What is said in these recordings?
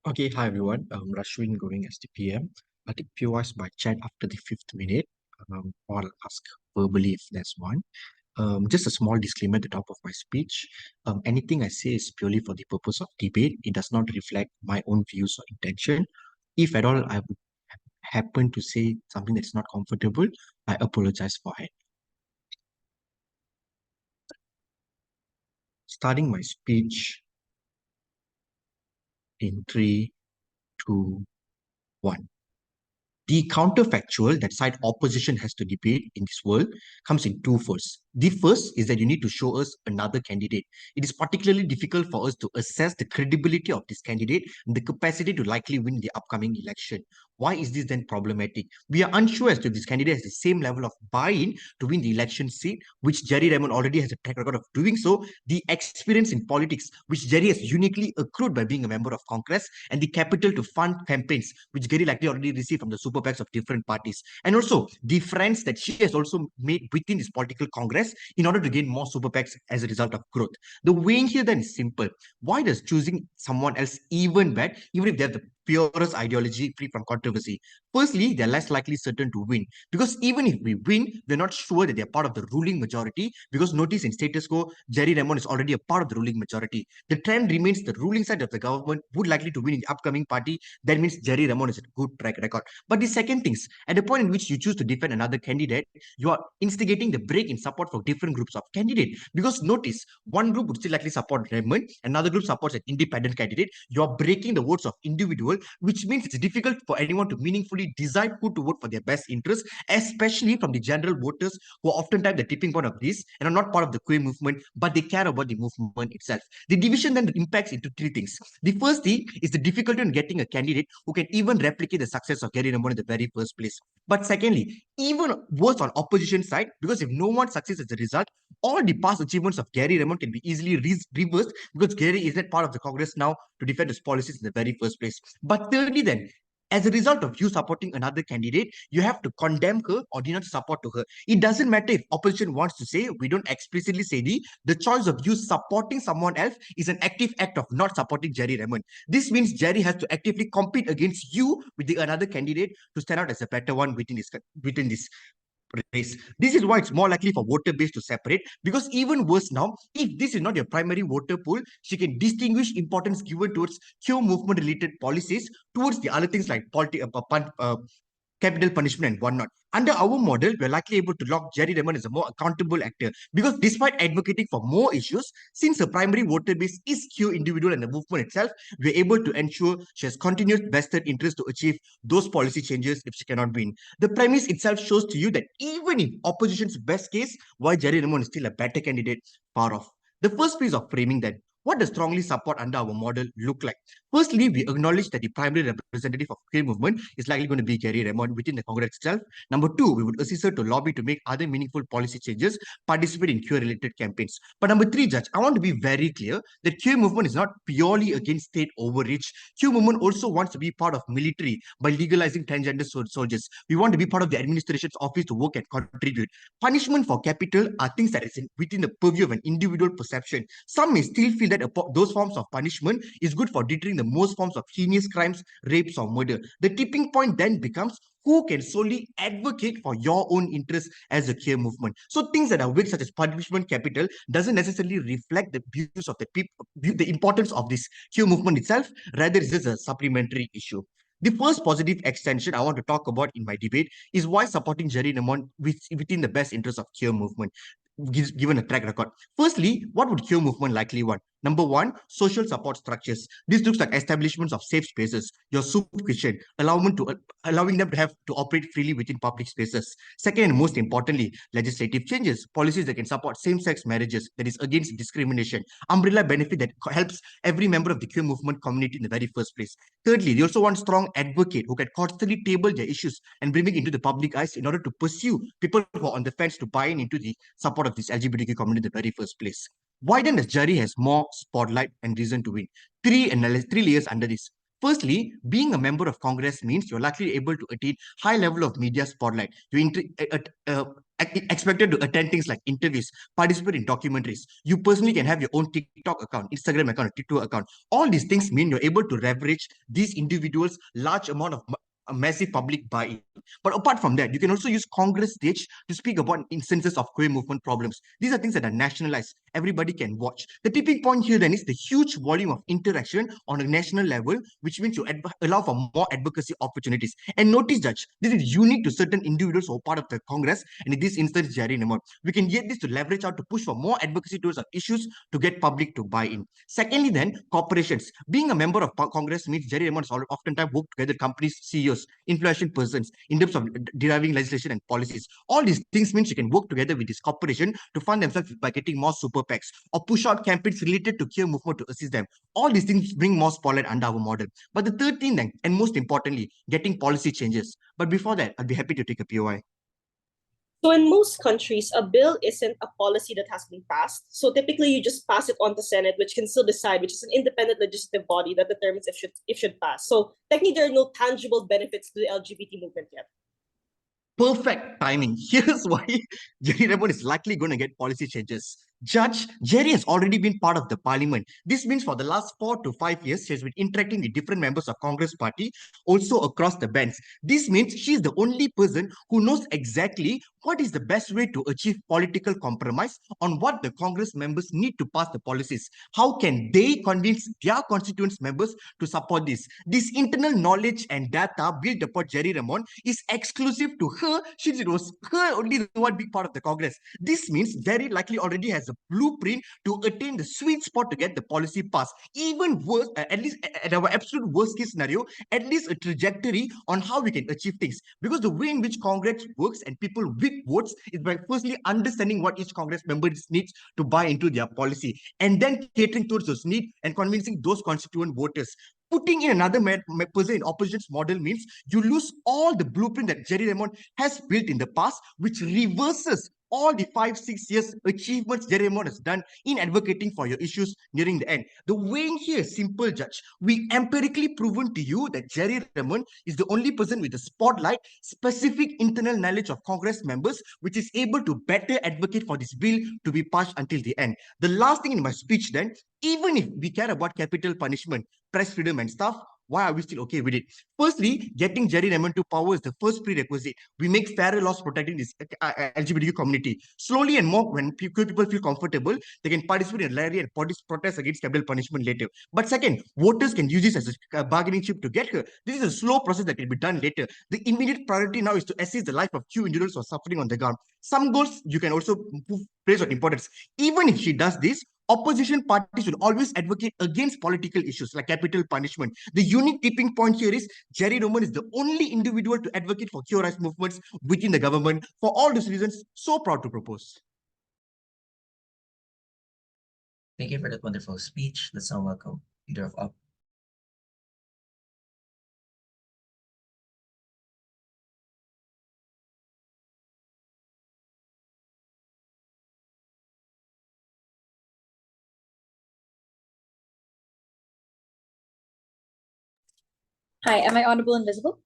Okay, hi everyone. Rashrvin going as the PM. I think POIs by chat after the fifth minute, or I'll ask verbally if there's one. Just a small disclaimer at the top of my speech. Anything I say is purely for the purpose of debate. It does not reflect my own views or intention. If at all I would happen to say something that's not comfortable, I apologize for it. Starting my speech in three, two, one. The counterfactual that side opposition has to debate in this world comes in two firsts. The first is that you need to show us another candidate. It is particularly difficult for us to assess the credibility of this candidate and the capacity to likely win the upcoming election. Why is this then problematic? We are unsure as to if this candidate has the same level of buy-in to win the election seat, which Gerry Ramon already has a track record of doing so, the experience in politics, which Gerry has uniquely accrued by being a member of Congress, and the capital to fund campaigns, which Gerry likely already received from the super PACs of different parties. And also the friends that she has also made within this political Congress in order to gain more super PACs as a result of growth. The weighing here then is simple. Why does choosing someone else even bad, even if they have the purest ideology free from controversy? Firstly, they're less likely certain to win, because even if we win, we're not sure that they're part of the ruling majority, because notice in status quo, Gerry Ramon is already a part of the ruling majority. The trend remains the ruling side of the government would likely to win in the upcoming party. That means Gerry Ramon is a good track record. But the second things, at the point in which you choose to defend another candidate, you are instigating the break in support for different groups of candidate. Because notice, one group would still likely support Ramon, another group supports an independent candidate. You are breaking the votes of individual, which means it's difficult for anyone to meaningfully decide who to vote for their best interest, especially from the general voters who are oftentimes the tipping point of this and are not part of the queer movement, but they care about the movement itself. The division then impacts into three things. The first thing is the difficulty in getting a candidate who can even replicate the success of Gerry Ramon in the very first place. But secondly, even worse on opposition side, because if no one succeeds as a result, all the past achievements of Gerry Ramon can be easily reversed, because Gerry is not part of the Congress now to defend his policies in the very first place. But thirdly, then, as a result of you supporting another candidate, you have to condemn her or deny support to her. It doesn't matter if opposition wants to say, we don't explicitly say the choice of you supporting someone else is an active act of not supporting Gerry Ramon. This means Gerry has to actively compete against you with another candidate to stand out as a better one within this race. This is why it's more likely for voter base to separate, because even worse now, if this is not your primary voter pool, she can distinguish importance given towards Q movement related policies towards the other things like capital punishment and whatnot. Under our model, we're likely able to lock Gerry Ramon as a more accountable actor, because despite advocating for more issues, since her primary voter base is Q individual and the movement itself, we're able to ensure she has continued vested interest to achieve those policy changes if she cannot win. The premise itself shows to you that even in opposition's best case, why Gerry Ramon is still a better candidate far off. The first piece of framing that, what does strongly support under our model look like? Firstly, we acknowledge that the primary representative of queer movement is likely going to be Gerry Ramon within the Congress itself. Number two, we would assist her to lobby to make other meaningful policy changes, participate in queer-related campaigns. But number three, Judge, I want to be very clear that queer movement is not purely against state overreach. Queer movement also wants to be part of military by legalizing transgender soldiers. We want to be part of the administration's office to work and contribute. Punishment for capital are things that is within the purview of an individual perception. Some may still feel that those forms of punishment is good for deterring the most forms of heinous crimes, rapes, or murder. The tipping point then becomes who can solely advocate for your own interests as a queer movement. So things that are weak, such as punishment capital, doesn't necessarily reflect the views of the people, the importance of this queer movement itself. Rather, it's just a supplementary issue. The first positive extension I want to talk about in my debate is why supporting Gerry Ramon within the best interest of queer movement, given a track record. Firstly, what would queer movement likely want? Number one, social support structures. This looks like establishments of safe spaces, your soup kitchen, allowing them to have to operate freely within public spaces. Second, and most importantly, legislative changes, policies that can support same-sex marriages, that is against discrimination, umbrella benefit that helps every member of the queer movement community in the very first place. Thirdly, they also want strong advocate who can constantly table their issues and bring it into the public eyes in order to pursue people who are on the fence to buy into the support of this LGBTQ community in the very first place. Why then does Gerry has more spotlight and reason to win? Three layers under this. Firstly, being a member of Congress means you're likely able to attain high level of media spotlight. You expected to attend things like interviews, participate in documentaries. You personally can have your own TikTok account, Instagram account, TikTok account. All these things mean you're able to leverage these individuals' large amount of a massive public buy-in. But apart from that, you can also use Congress stage to speak about instances of queer movement problems. These are things that are nationalized. Everybody can watch. The tipping point here then is the huge volume of interaction on a national level, which means you allow for more advocacy opportunities. And notice, Judge, this is unique to certain individuals who are part of the Congress, and in this instance, Gerry Ramon. We can get this to leverage out to push for more advocacy towards our issues to get public to buy in. Secondly, then, corporations. Being a member of Congress means Gerry Ramon has oftentimes worked together companies, CEOs, influential persons in terms of deriving legislation and policies. All these things means you can work together with this corporation to fund themselves by getting more super PACs or push out campaigns related to queer movement to assist them. All these things bring more spotlight under our model. But the third thing then, and most importantly, getting policy changes. But before that, I'd be happy to take a POI. So in most countries, a bill isn't a policy that has been passed. So typically you just pass it on to Senate, which can still decide, which is an independent legislative body that determines if it should pass. So technically there are no tangible benefits to the LGBT movement yet. Perfect timing. Here's why Gerry Ramon is likely going to get policy changes. Judge, Gerry has already been part of the parliament. This means for the last 4 to 5 years, she has been interacting with different members of Congress party, also across the bands. This means she is the only person who knows exactly what is the best way to achieve political compromise on what the Congress members need to pass the policies. How can they convince their constituents members to support this? This internal knowledge and data built upon Gerry Ramon is exclusive to her since it was her only the one big part of the Congress. This means Gerry likely already has a blueprint to attain the sweet spot to get the policy passed. Even worse, at least at our absolute worst case scenario, at least a trajectory on how we can achieve things. Because the way in which Congress works and people whip votes is by firstly understanding what each Congress member needs to buy into their policy and then catering towards those needs and convincing those constituent voters. Putting in another person in opposition's model means you lose all the blueprint that Gerry Ramon has built in the past, which reverses all the 5-6 years achievements Gerry Ramon has done in advocating for your issues nearing the end. The weighing here is simple, Judge. We empirically proven to you that Gerry Ramon is the only person with a spotlight, specific internal knowledge of Congress members, which is able to better advocate for this bill to be passed until the end. The last thing in my speech then, even if we care about capital punishment, press freedom and stuff, why are we still okay with it? Firstly, getting Gerry Ramon to power is the first prerequisite. We make fairer laws protecting this LGBTQ community. Slowly and more, when people feel comfortable, they can participate in rally and protest against capital punishment later. But second, voters can use this as a bargaining chip to get her. This is a slow process that can be done later. The immediate priority now is to assist the life of few individuals who are suffering on the ground. Some goals you can also place on importance. Even if she does this, opposition parties will always advocate against political issues like capital punishment. The unique tipping point here is Gerry Ramon is the only individual to advocate for queer rights movements within the government. For all these reasons, so proud to propose. Thank you for that wonderful speech. Let's now welcome leader of UP. Hi, am I audible and visible?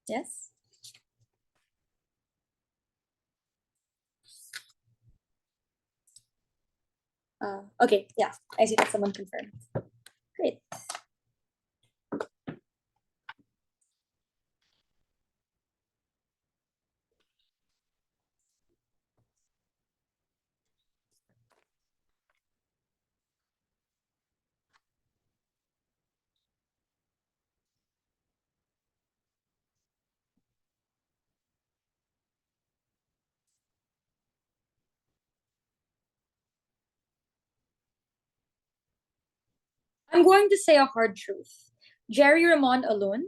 Yes. Okay, yeah, I see that someone confirmed. Great. I'm going to say a hard truth. Gerry Ramon alone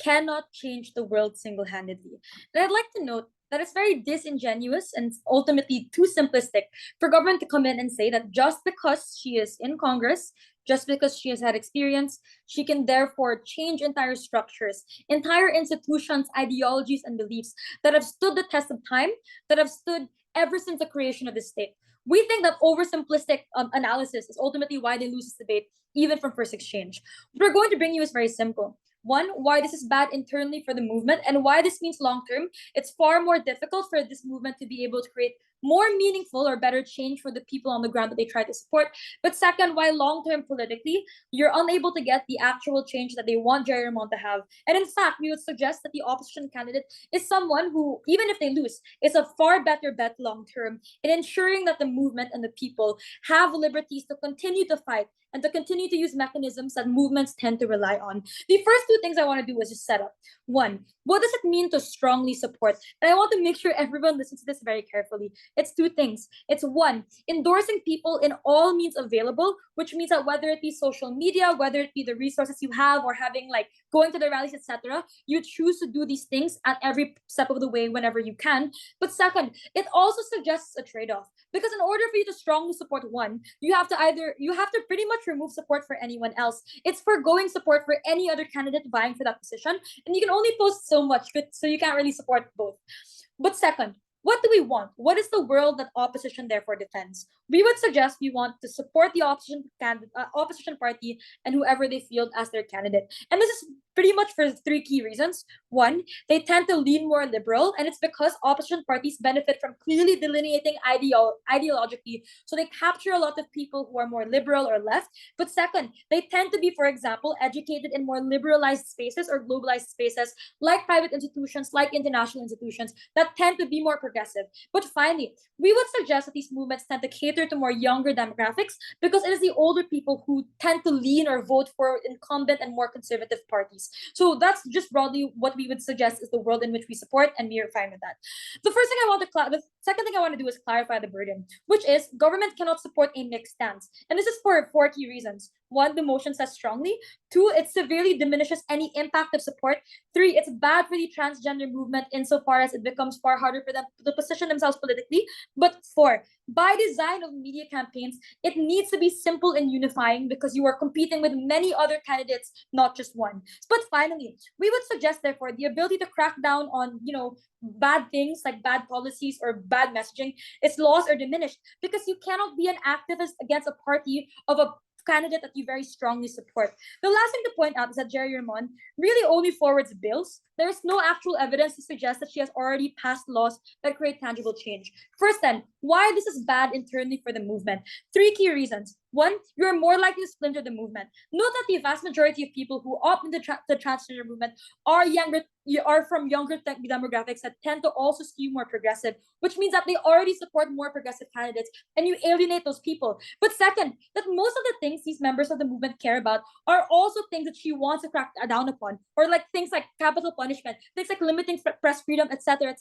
cannot change the world single-handedly. And I'd like to note that it's very disingenuous and ultimately too simplistic for government to come in and say that just because she is in Congress, just because she has had experience, she can therefore change entire structures, entire institutions, ideologies, and beliefs that have stood the test of time, that have stood ever since the creation of the state. We think that oversimplistic analysis is ultimately why they lose this debate, even from first exchange. What we're going to bring you is very simple. One, why this is bad internally for the movement, and why this means long term, it's far more difficult for this movement to be able to create more meaningful or better change for the people on the ground that they try to support. But second, why long-term politically, you're unable to get the actual change that they want Gerry Ramon to have. And in fact, we would suggest that the opposition candidate is someone who, even if they lose, is a far better bet long-term in ensuring that the movement and the people have liberties to continue to fight and to continue to use mechanisms that movements tend to rely on. The first two things I want to do is just set up. One, what does it mean to strongly support? And I want to make sure everyone listens to this very carefully. It's two things. It's one, endorsing people in all means available, which means that whether it be social media, whether it be the resources you have, or having like going to the rallies, etc., you choose to do these things at every step of the way whenever you can. But second, it also suggests a trade-off, because in order for you to strongly support one, you have to pretty much remove support for anyone else. It's foregoing support for any other candidate vying for that position, and you can only post so much, so you can't really support both. But second, what do we want? What is the world that opposition therefore defends? We would suggest we want to support the opposition party and whoever they field as their candidate. And this is pretty much for three key reasons. One, they tend to lean more liberal, and it's because opposition parties benefit from clearly delineating ideologically. So they capture a lot of people who are more liberal or left. But second, they tend to be, for example, educated in more liberalized spaces or globalized spaces, like private institutions, like international institutions, that tend to be more progressive. But finally, we would suggest that these movements tend to cater to more younger demographics, because it is the older people who tend to lean or vote for incumbent and more conservative parties. So that's just broadly what we would suggest is the world in which we support, and we are fine with that. The second thing I want to do is clarify the burden, which is government cannot support a mixed stance. And this is for four key reasons. One, the motion says strongly. Two, it severely diminishes any impact of support. Three, it's bad for the transgender movement insofar as it becomes far harder for them to position themselves politically. But four, by design of media campaigns, it needs to be simple and unifying, because you are competing with many other candidates, not just one. But finally, we would suggest, therefore, the ability to crack down on, bad things like bad policies or bad messaging is lost or diminished, because you cannot be an activist against a party of a candidate that you very strongly support. The last thing to point out is that Gerry Ramon really only forwards bills. There is no actual evidence to suggest that she has already passed laws that create tangible change. First then, why this is bad internally for the movement? Three key reasons. One, you're more likely to splinter the movement. Note that the vast majority of people who opt into the transgender movement are from younger demographics that tend to also skew more progressive, which means that they already support more progressive candidates, and you alienate those people. But second, that most of the things these members of the movement care about are also things that she wants to crack down upon, or like things like capital punishment, things like limiting press freedom, etc.,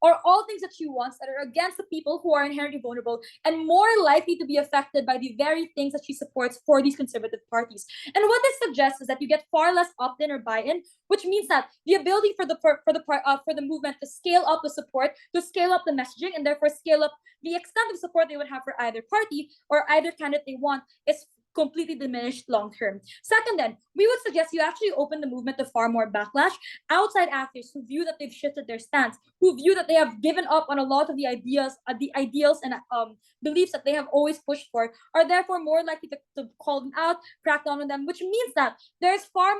are all things that she wants that are against the people who are inherently vulnerable and more likely to be affected by the very things that she supports for these conservative parties. And what this suggests is that you get far less opt-in or buy-in, which means that the ability for the movement to scale up the support, to scale up the messaging, and therefore scale up the extent of support they would have for either party or either candidate they want is completely diminished long term. Second, then, we would suggest you actually open the movement to far more backlash. Outside actors who view that they've shifted their stance, who view that they have given up on a lot of the ideals and beliefs that they have always pushed for, are therefore more likely to call them out, crack down on them, which means that there's far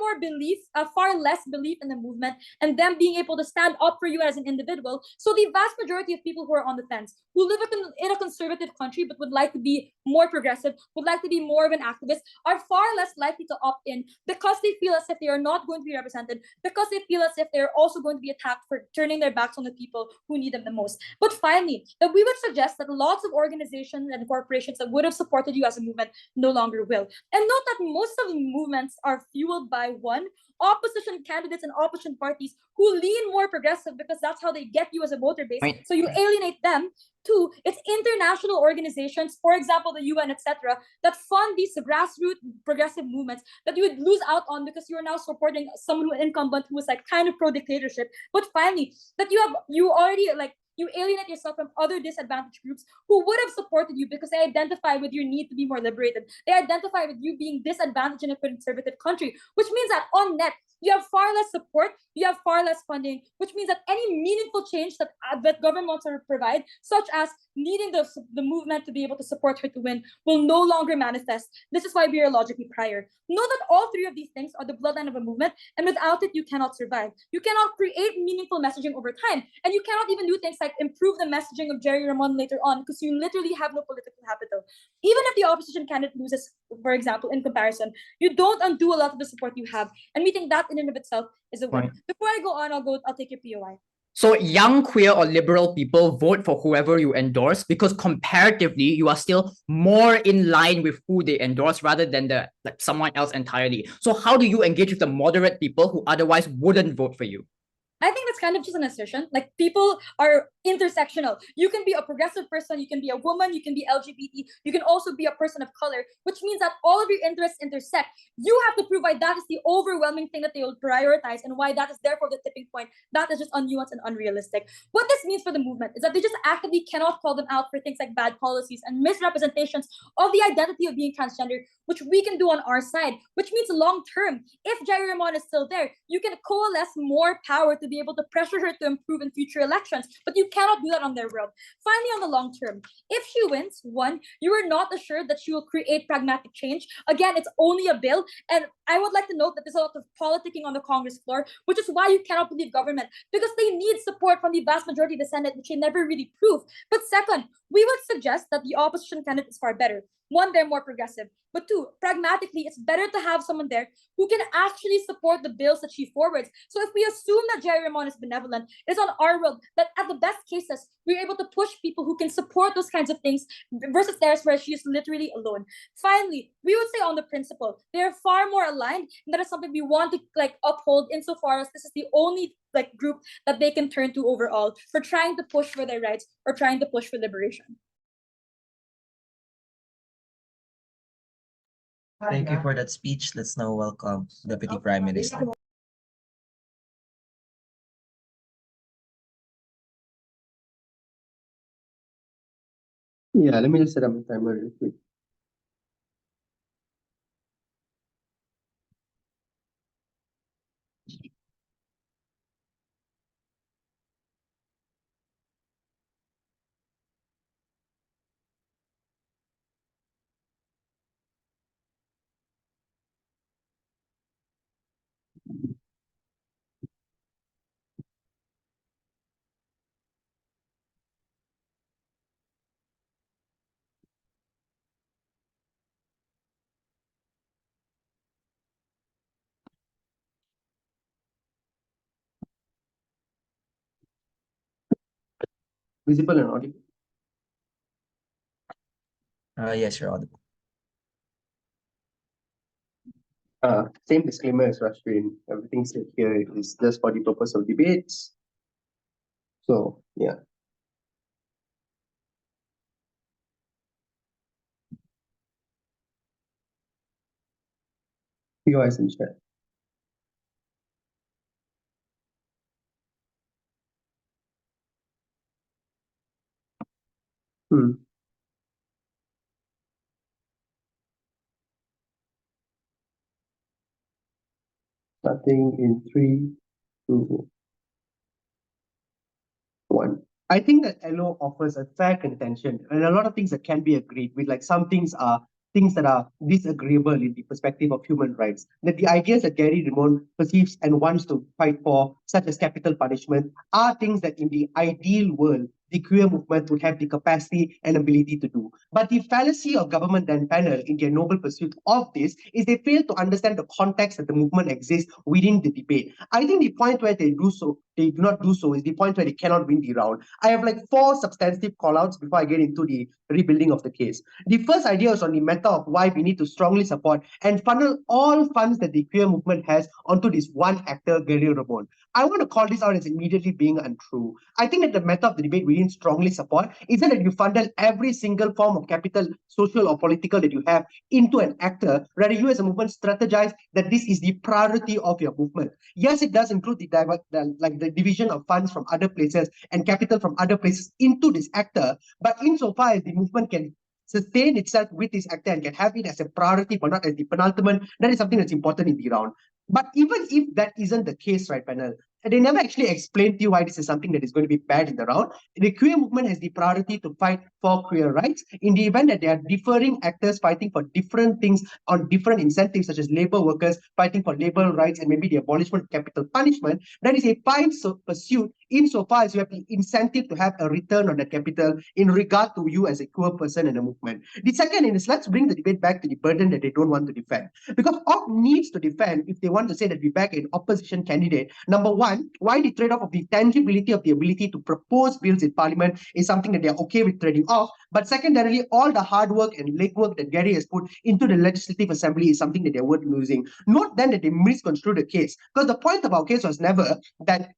less belief in the movement and them being able to stand up for you as an individual. So the vast majority of people who are on the fence, who live in a conservative country but would like to be more progressive, would like to be more of an activist, are far less likely to opt in, because they feel as if they are not going to be represented, because they feel as if they're also going to be attacked for turning their backs on the people who need them the most. But finally, that we would suggest that lots of organizations and corporations that would have supported you as a movement no longer will. And note that most of the movements are fueled by one, opposition candidates and opposition parties who lean more progressive, because that's how they get you as a voter base. So you alienate them. Two, it's international organizations, for example, the UN, etc., that fund these grassroots progressive movements that you would lose out on because you are now supporting someone who incumbent who is like kind of pro-dictatorship. But finally, that you alienate yourself from other disadvantaged groups who would have supported you because they identify with your need to be more liberated. They identify with you being disadvantaged in a conservative country, which means that on net, you have far less support, you have far less funding, which means that any meaningful change that government wants to provide, such as needing the movement to be able to support her to win will no longer manifest. This is why we are logically prior. Know that all three of these things are the bloodline of a movement, and without it, you cannot survive. You cannot create meaningful messaging over time, and you cannot even do things like improve the messaging of Gerry Ramon later on because you literally have no political capital. Even if the opposition candidate loses, for example, in comparison, you don't undo a lot of the support you have, and we think that in and of itself is a win. Right. Before I go on, I'll take your POI. So young, queer, or liberal people vote for whoever you endorse because comparatively, you are still more in line with who they endorse rather than someone else entirely. So how do you engage with the moderate people who otherwise wouldn't vote for you? I think that's kind of just an assertion. Like, people are intersectional. You can be a progressive person, you can be a woman, you can be LGBT, you can also be a person of color, which means that all of your interests intersect. You have to prove why that is the overwhelming thing that they will prioritize and why that is therefore the tipping point. That is just unnuanced and unrealistic. What this means for the movement is that they just actively cannot call them out for things like bad policies and misrepresentations of the identity of being transgender, which we can do on our side, which means long term, if Gerry Ramon is still there, you can coalesce more power to be able to pressure her to improve in future elections, but you cannot do that on their world. Finally, on the long term, if she wins, one, you are not assured that she will create pragmatic change. Again, it's only a bill, and I would like to note that there's a lot of politicking on the Congress floor, which is why you cannot believe government, because they need support from the vast majority of the Senate, which they never really prove. But second, we would suggest that the opposition candidate is far better. One, they're more progressive. But two, pragmatically, it's better to have someone there who can actually support the bills that she forwards. So if we assume that Gerry Ramon is benevolent, it's on our world that at the best cases, we're able to push people who can support those kinds of things versus theirs where she is literally alone. Finally, we would say on the principle, they're far more aligned, and that is something we want to uphold insofar as this is the only group that they can turn to overall for trying to push for their rights or trying to push for liberation. Thank you for that speech. Let's now welcome Deputy Prime Minister. Yeah, let me just set up a timer real quick. Visible and audible. Yes, you're audible. Same disclaimer as Rashrvin. Everything said here is just for the purpose of debates. So, yeah. POIs in chat. Starting in 3, 2, 1. I think that LO offers a fair contention and a lot of things that can be agreed with. Like, some things are things that are disagreeable in the perspective of human rights. That the ideas that Gerry Ramon perceives and wants to fight for, such as capital punishment, are things that in the ideal world, the queer movement would have the capacity and ability to do. But the fallacy of government and panel in their noble pursuit of this is they fail to understand the context that the movement exists within the debate. I think the point where they do not do so is the point where they cannot win the round. I have 4 substantive callouts before I get into the rebuilding of the case. The first idea is on the matter of why we need to strongly support and funnel all funds that the queer movement has onto this one actor, Gerry Ramon. I want to call this out as immediately being untrue. I think that the matter of the debate we didn't strongly support is that you funnel every single form of capital, social or political that you have into an actor, rather you as a movement strategize that this is the priority of your movement. Yes, it does include the division of funds from other places and capital from other places into this actor, but insofar as the movement can sustain itself with this actor and can have it as a priority but not as the penultimate, that is something that's important in the round. But even if that isn't the case, right, panel, they never actually explain to you why this is something that is going to be bad in the round. The queer movement has the priority to fight for queer rights. In the event that there are differing actors fighting for different things on different incentives, such as labor workers fighting for labor rights and maybe the abolishment of capital punishment, that is a fine pursuit insofar as you have the incentive to have a return on that capital in regard to you as a queer person in a movement. The second is, let's bring the debate back to the burden that they don't want to defend. Because Op needs to defend if they want to say that we back an opposition candidate. Number one, why the trade-off of the tangibility of the ability to propose bills in parliament is something that they're okay with trading off. But secondarily, all the hard work and legwork that Gerry has put into the legislative assembly is something that they're worth losing. Note then that they misconstrued the case, because the point of our case was never that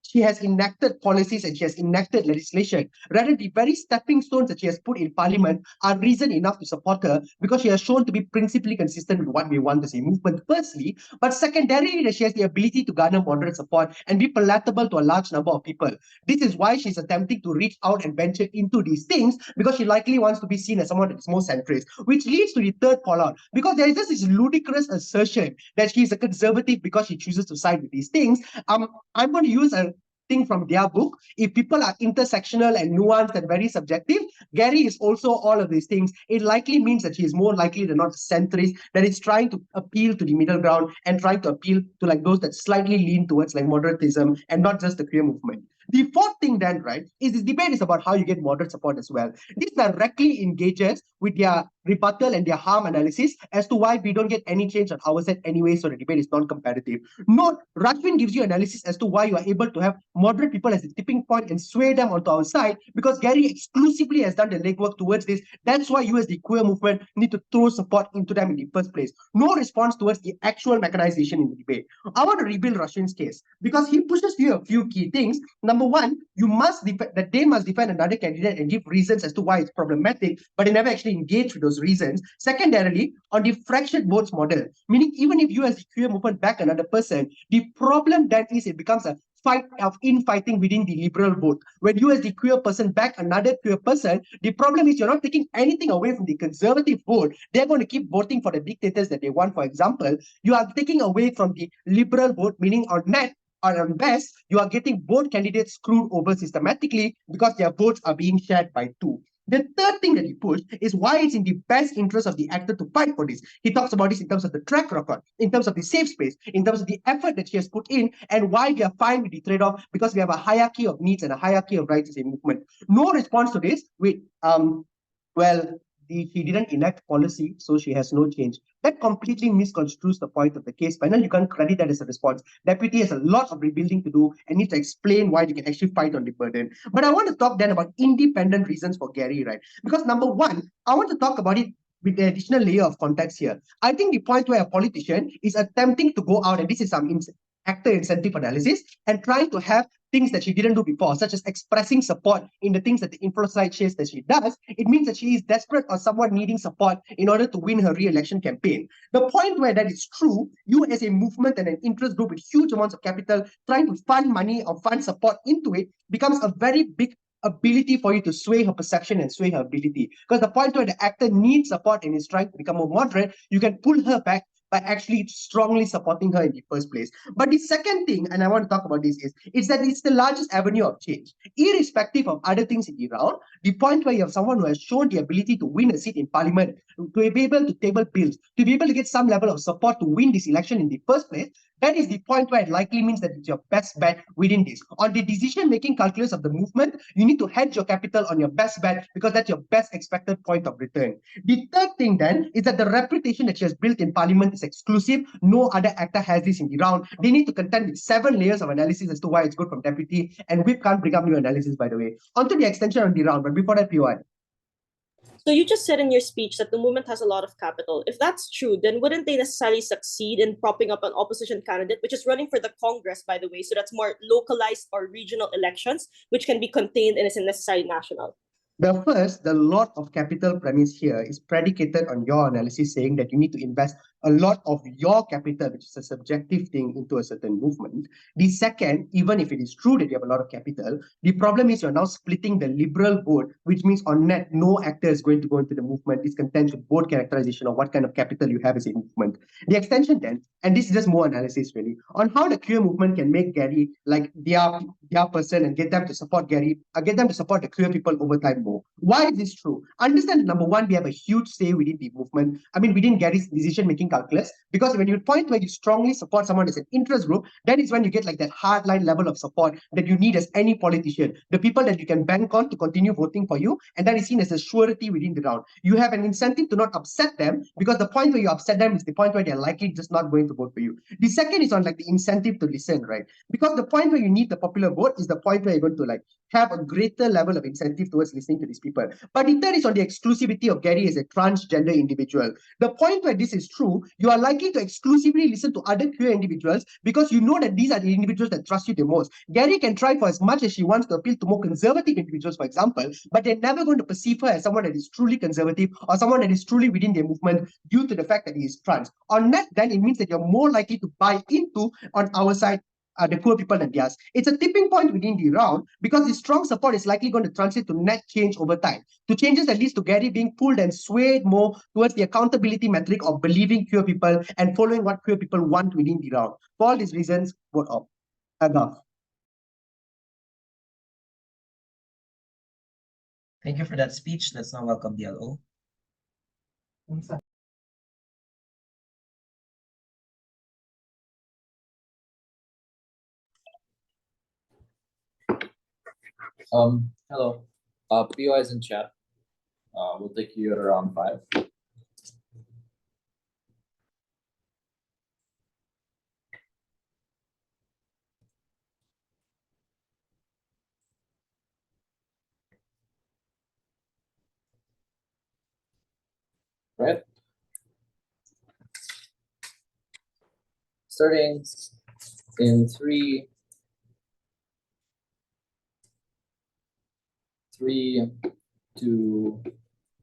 she has enacted policies and she has enacted legislation. Rather, the very stepping stones that she has put in parliament are reason enough to support her, because she has shown to be principally consistent with what we want to see movement, firstly. But secondarily, that she has the ability to garner moderate support and be palatable to a large number of people. This is why she's attempting to reach out and venture into these things, because she likely wants to be seen as someone that is more centrist, which leads to the third call out. Because there is just this ludicrous assertion that she is a conservative because she chooses to side with these things. I'm going to use a thing from their book. If people are intersectional and nuanced and very subjective, Gerry is also all of these things. It likely means that she is more likely than not a centrist, that is trying to appeal to the middle ground and trying to appeal to like those that slightly lean towards like moderatism and not just the queer movement. The fourth thing then, right, is this debate is about how you get moderate support as well. This directly engages with their rebuttal and their harm analysis as to why we don't get any change on our side anyway, so the debate is non-competitive. Note, Rashrvin gives you analysis as to why you are able to have moderate people as a tipping point and sway them onto our side, because Gerry exclusively has done the legwork towards this. That's why you as the queer movement need to throw support into them in the first place. No response towards the actual mechanization in the debate. I want to rebuild Rashrvin's case, because he pushes you a few key things. Number one, you must that they must defend another candidate and give reasons as to why it's problematic, but they never actually engage with those reasons. Secondarily, on the fractured votes model, meaning even if you as the queer movement back another person, the problem then is it becomes a fight of infighting within the liberal vote. When you as the queer person back another queer person, the problem is you're not taking anything away from the conservative vote. They're going to keep voting for the dictators that they want, for example. You are taking away from the liberal vote, meaning on net, or on best, you are getting both candidates screwed over systematically because their votes are being shared by two. The third thing that he pushed is why it's in the best interest of the actor to fight for this. He talks about this in terms of the track record, in terms of the safe space, in terms of the effort that she has put in, and why we are fine with the trade-off, because we have a hierarchy of needs and a hierarchy of rights as a movement. No response to this. She didn't enact policy, so she has no change. That completely misconstrues the point of the case panel. You can't credit that as a response. Deputy has a lot of rebuilding to do and needs to explain why they can actually fight on the burden. But I want to talk then about independent reasons for Gerry, right? Because number one, I want to talk about it with the additional layer of context here. I think the point where a politician is attempting to go out, and this is some actor incentive analysis, and trying to have things that she didn't do before, such as expressing support in the things that the influence shares that she does, it means that she is desperate or someone needing support in order to win her re-election campaign. The point where that is true, you as a movement and an interest group with huge amounts of capital trying to fund money or fund support into it becomes a very big ability for you to sway her perception and sway her ability. Because the point where the actor needs support and is trying to become more moderate, you can pull her back by actually strongly supporting her in the first place. But the second thing, and I want to talk about this, is that it's the largest avenue of change. Irrespective of other things in the round, the point where you have someone who has shown the ability to win a seat in parliament, to be able to table bills, to be able to get some level of support to win this election in the first place, that is the point where it likely means that it's your best bet within this. On the decision-making calculus of the movement, you need to hedge your capital on your best bet because that's your best expected point of return. The third thing then is that the reputation that she has built in parliament is exclusive. No other actor has this in the round. They need to contend with 7 layers of analysis as to why it's good from deputy, and we can't bring up new analysis, by the way. Onto the extension of the round, but before that, PY. So you just said in your speech that the movement has a lot of capital. If that's true, then wouldn't they necessarily succeed in propping up an opposition candidate, which is running for the Congress, by the way? So that's more localized or regional elections, which can be contained and isn't necessarily national. The lot of capital premise here is predicated on your analysis saying that you need to invest a lot of your capital, which is a subjective thing, into a certain movement. The second, even if it is true that you have a lot of capital, the problem is you're now splitting the liberal vote, which means on net, no actor is going to go into the movement is content with both characterization of what kind of capital you have as a movement. The extension then, and this is just more analysis really, on how the queer movement can make Gerry like their person and get them to support Gerry, get them to support the queer people over time more. Why is this true? Understand, number one, we have a huge say within the movement. I mean, within Gerry's decision-making calculus, because when you point where you strongly support someone as an interest group, that is when you get like that hardline level of support that you need as any politician. The people that you can bank on to continue voting for you, and that is seen as a surety within the round. You have an incentive to not upset them, because the point where you upset them is the point where they're likely just not going to vote for you. The second is on like the incentive to listen, right? Because the point where you need the popular vote is the point where you're going to like have a greater level of incentive towards listening to these people. But the third is on the exclusivity of Gerry as a transgender individual. The point where this is true, you are likely to exclusively listen to other queer individuals because you know that these are the individuals that trust you the most. Gerry can try for as much as she wants to appeal to more conservative individuals, for example, but they're never going to perceive her as someone that is truly conservative or someone that is truly within their movement due to the fact that he is trans. On net, then it means that you're more likely to buy into, on our side, the poor people and theirs. It's a tipping point within the round because the strong support is likely going to translate to net change over time, to changes that leads to Gerry being pulled and swayed more towards the accountability metric of believing queer people and following what queer people want within the round. For all these reasons, vote off. Aggarwal. Thank you for that speech. Let's now welcome the LO. Hello. PO is in chat. We'll take you at around 5. Right? Starting in 3, 2,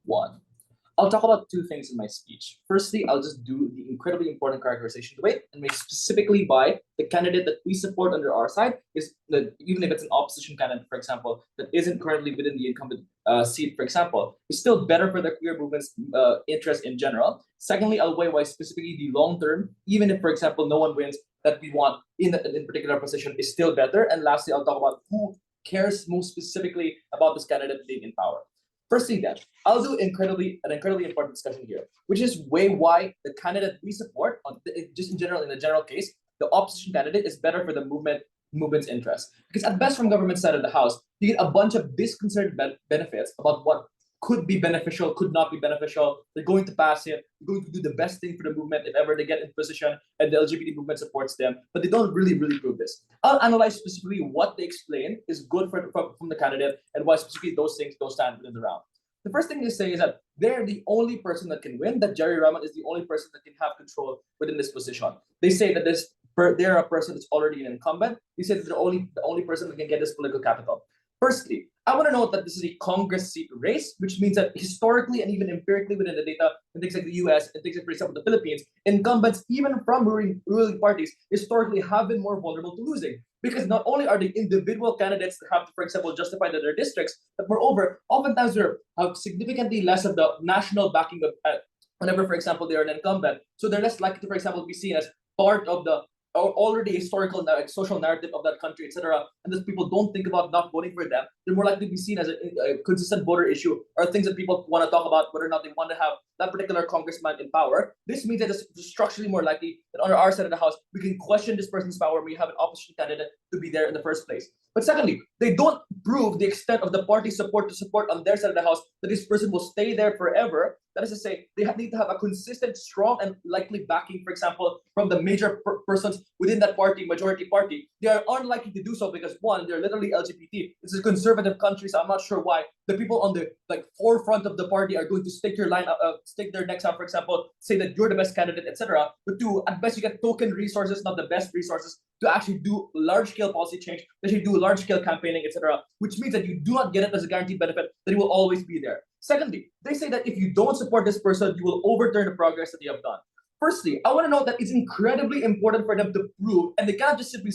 1. I'll talk about 2 things in my speech. Firstly, I'll just do the incredibly important characterization debate and make specifically why the candidate that we support under our side is that even if it's an opposition candidate, for example, that isn't currently within the incumbent seat, for example, is still better for the queer movement's interest in general. Secondly, I'll weigh why specifically the long term, even if, for example, no one wins, that we want in particular position is still better. And lastly, I'll talk about who cares most specifically about this candidate being in power. Firstly, then, I'll do an incredibly important discussion here, which is why the candidate we support, just in general, in the general case, the opposition candidate is better for the movement's interest. Because at best, from government side of the house, you get a bunch of disconcerting benefits about what could be beneficial, could not be beneficial. They're going to pass it. They're going to do the best thing for the movement if ever they get in position and the LGBT movement supports them. But they don't really prove this. I'll analyze specifically what they explain is good from the candidate and why specifically those things don't stand within the round. The first thing they say is that they're the only person that can win, that Gerry Ramon is the only person that can have control within this position. They say that they're a person that's already an incumbent. They say that they're the only person that can get this political capital. Firstly, I want to note that this is a Congress seat race, which means that historically and even empirically within the data in things like the US and things like, for example, the Philippines, incumbents, even from ruling parties, historically have been more vulnerable to losing. Because not only are they individual candidates that have to, for example, justify their districts, but moreover, oftentimes they have significantly less of the national backing of whenever, for example, they are an incumbent. So they're less likely to, for example, be seen as part of the already historical social narrative of that country, etc. And those people don't think about not voting for them. They're more likely to be seen as a consistent voter issue or things that people want to talk about, whether or not they want to have that particular congressman in power. This means that it's structurally more likely that on our side of the house, we can question this person's power when we have an opposition candidate to be there in the first place. But secondly, they don't prove the extent of the party support on their side of the house that this person will stay there forever. That is to say, they need to have a consistent, strong, and likely backing, for example, from the major persons within that party, majority party. They are unlikely to do so because, one, they're literally LGBT. It's a conservative country, so I'm not sure why the people on the forefront of the party are going to stick their necks out, for example, say that you're the best candidate, etc. But two, at best, you get token resources, not the best resources, to actually do large-scale policy change, to actually do large-scale campaigning, etc., which means that you do not get it as a guaranteed benefit, that it will always be there. Secondly, they say that if you don't support this person, you will overturn the progress that you have done. Firstly, I want to know that it's incredibly important for them to prove, and they cannot just simply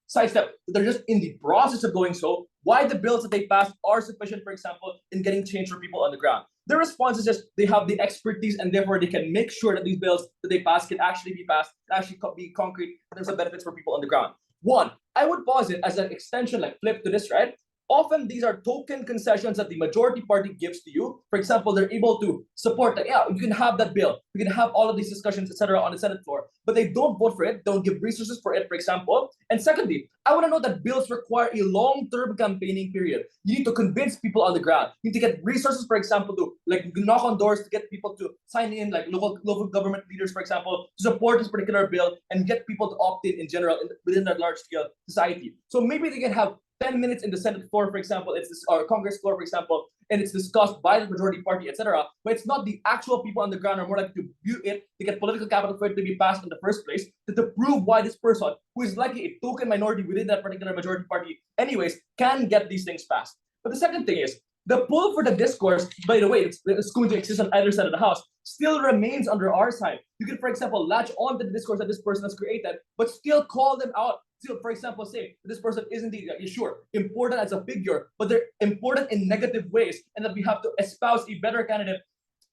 sidestep. They're just in the process of doing so. Why the bills that they passed are sufficient, for example, in getting change for people on the ground. Their response is just they have the expertise, and therefore they can make sure that these bills that they pass can actually be passed, can actually be concrete in terms of benefits for people on the ground. One, I would pause it as an extension, like flip to this, right? Often these are token concessions that the majority party gives to you. For example, they're able to support that, yeah, you can have that bill, you can have all of these discussions, etc., on the Senate floor, but they don't vote for it, don't give resources for it, for example. And secondly, I want to know that bills require a long-term campaigning period. You need to convince people on the ground. You need to get resources, for example, to like knock on doors to get people to sign in, like local government leaders, for example, to support this particular bill and get people to opt in general within that large-scale society. So maybe they can have 10 minutes in the Senate floor, for example, it's this, or Congress floor, for example, and it's discussed by the majority party, etc. But it's not the actual people on the ground are more likely to view it, to get political capital for it to be passed in the first place, to prove why this person, who is likely a token minority within that particular majority party, anyways, can get these things passed. But the second thing is, the pull for the discourse, by the way, it's going to exist on either side of the house, still remains under our side. You can, for example, latch on to the discourse that this person has created, but still call them out. Still, for example, say this person is indeed, sure, important as a figure, but they're important in negative ways, and that we have to espouse a better candidate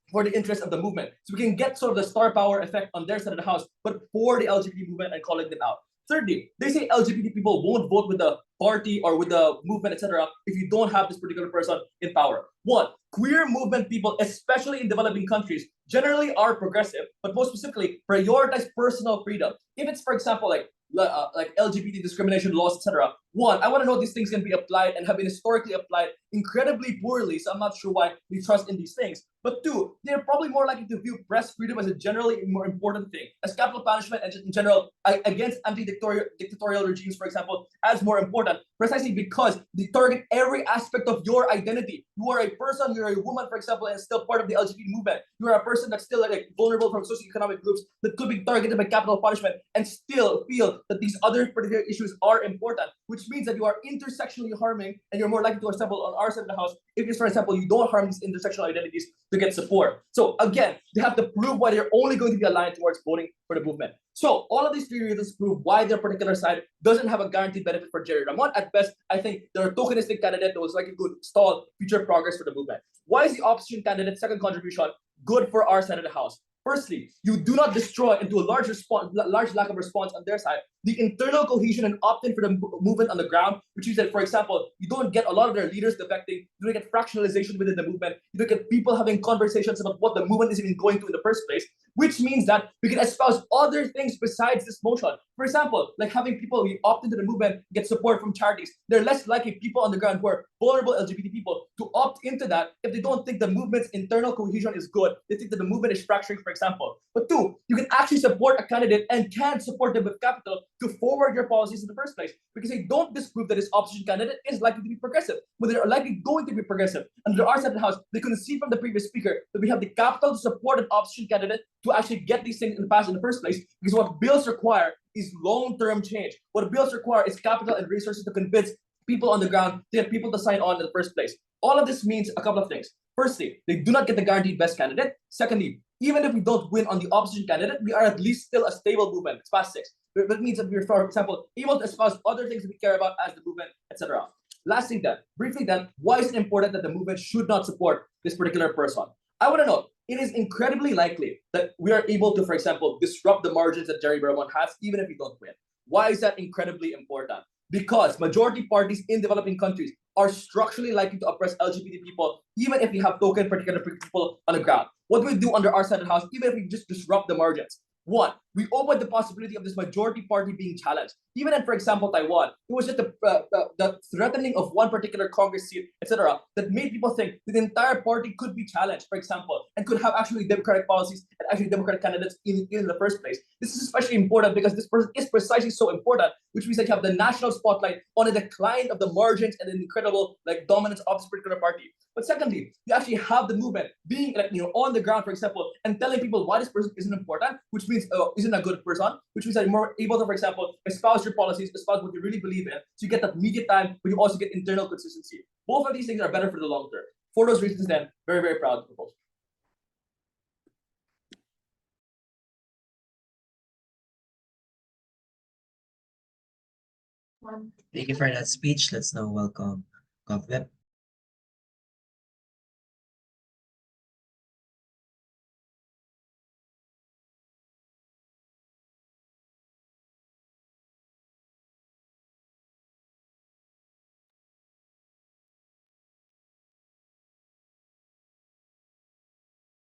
for the interest of the movement. So we can get sort of the star power effect on their side of the house, but for the LGBT movement and calling them out. Thirdly, they say LGBT people won't vote with the party or with the movement, etc., if you don't have this particular person in power. One, queer movement people, especially in developing countries, generally are progressive, but most specifically prioritize personal freedom. If it's, for example, like LGBT discrimination laws, etc. One, I want to know these things can be applied and have been historically applied incredibly poorly, so I'm not sure why we trust in these things. But two, they're probably more likely to view press freedom as a generally more important thing, as capital punishment and just in general against anti-dictatorial regimes, for example, as more important, precisely because they target every aspect of your identity. You are a person, you're a woman, for example, and still part of the LGBT movement. You are a person that's still like vulnerable from socioeconomic groups that could be targeted by capital punishment and still feel that these other particular issues are important, which means that you are intersectionally harming and you're more likely to assemble on our side of the house if, for example, you don't harm these intersectional identities to get support. So again, they have to prove why they're only going to be aligned towards voting for the movement. So all of these three reasons prove why their particular side doesn't have a guaranteed benefit for Gerry Ramon. At best, I think they're a tokenistic candidate that was likely to stall future progress for the movement. Why is the opposition candidate second contribution good for our side of the house? Firstly, you do not destroy into a large lack of response on their side the internal cohesion and opt-in for the movement on the ground, which is that, for example, you don't get a lot of their leaders defecting, you don't get fractionalization within the movement, you don't get people having conversations about what the movement is even going to in the first place, which means that we can espouse other things besides this motion. For example, like having people who opt into the movement get support from charities. They're less likely people on the ground who are vulnerable LGBT people to opt into that if they don't think the movement's internal cohesion is good. They think that the movement is fracturing, for example. But two, you can actually support a candidate and can support them with capital to forward your policies in the first place, because they don't disprove that this opposition candidate is likely to be progressive, but they are likely going to be progressive. Under our side of the house, they can see from the previous speaker that we have the capital to support an opposition candidate to actually get these things in the past in the first place, because what bills require is long-term change. What bills require is capital and resources to convince people on the ground to get people to sign on in the first place. All of this means a couple of things. Firstly, they do not get the guaranteed best candidate. Secondly, even if we don't win on the opposition candidate, we are at least still a stable movement. It's past six. That means that we're, for example, able to espouse other things that we care about as the movement, etc. Lastly then, briefly then, why is it important that the movement should not support this particular person? I want to know, it is incredibly likely that we are able to, for example, disrupt the margins that Gerry Ramon has, even if we don't win. Why is that incredibly important? Because majority parties in developing countries are structurally likely to oppress LGBT people, even if we have token particular people on the ground. What do we do under our side of the house, even if we just disrupt the margins? One, we open the possibility of this majority party being challenged. Even in, for example, Taiwan, it was just the threatening of one particular Congress seat, etc., that made people think that the entire party could be challenged, for example, and could have actually democratic policies and actually democratic candidates in the first place. This is especially important because this person is precisely so important, which means that you have the national spotlight on a decline of the margins and the incredible dominance of this particular party. But secondly, you actually have the movement being on the ground, for example, and telling people why this person isn't important, which means isn't a good person, which means that you're more able to, for example, espouse your policies, espouse what you really believe in. So you get that media time, but you also get internal consistency. Both of these things are better for the long term. For those reasons, then, very, very proud to propose. Thank you for that speech. Let's now welcome GovWeb.